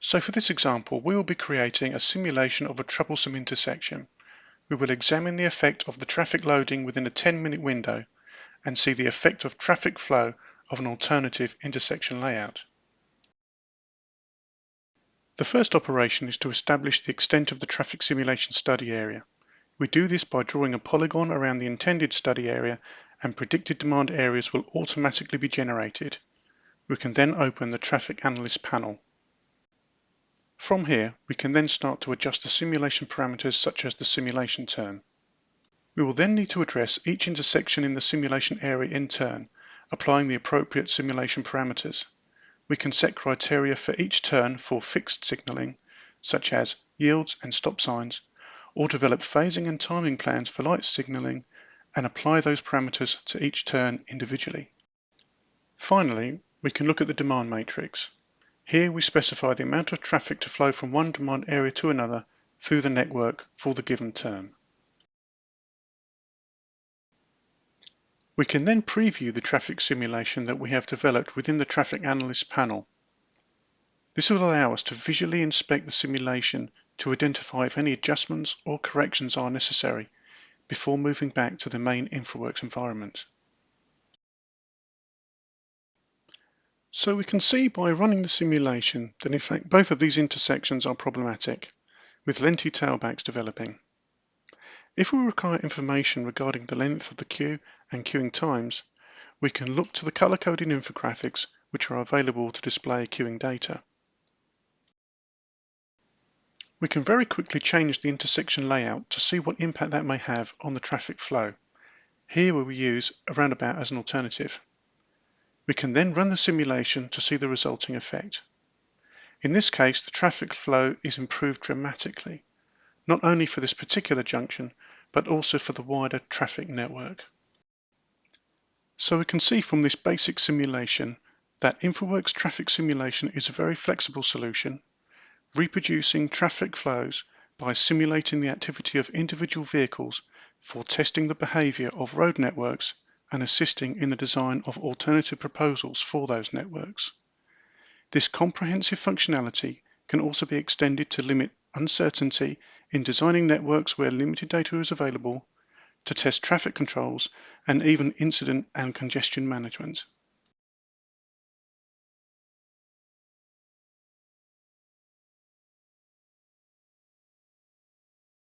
So for this example, we will be creating a simulation of a troublesome intersection. We will examine the effect of the traffic loading within a 10-minute window and see the effect of traffic flow of an alternative intersection layout. The first operation is to establish the extent of the traffic simulation study area. We do this by drawing a polygon around the intended study area, and predicted demand areas will automatically be generated. We can then open the Traffic Analyst panel. From here, we can then start to adjust the simulation parameters such as the simulation turn. We will then need to address each intersection in the simulation area in turn, applying the appropriate simulation parameters. We can set criteria for each turn for fixed signaling, such as yields and stop signs, or develop phasing and timing plans for light signaling and apply those parameters to each turn individually. Finally, we can look at the demand matrix. Here we specify the amount of traffic to flow from one demand area to another through the network for the given turn. We can then preview the traffic simulation that we have developed within the Traffic Analyst panel. This will allow us to visually inspect the simulation to identify if any adjustments or corrections are necessary before moving back to the main Infraworks environment. So we can see by running the simulation that in fact both of these intersections are problematic, with lengthy tailbacks developing. If we require information regarding the length of the queue and queuing times, we can look to the color-coded infographics which are available to display queuing data. We can very quickly change the intersection layout to see what impact that may have on the traffic flow. Here we will use a roundabout as an alternative. We can then run the simulation to see the resulting effect. In this case, the traffic flow is improved dramatically, not only for this particular junction, but also for the wider traffic network. So we can see from this basic simulation that Infraworks traffic simulation is a very flexible solution, reproducing traffic flows by simulating the activity of individual vehicles for testing the behavior of road networks and assisting in the design of alternative proposals for those networks. This comprehensive functionality can also be extended to limit uncertainty in designing networks where limited data is available, to test traffic controls, and even incident and congestion management.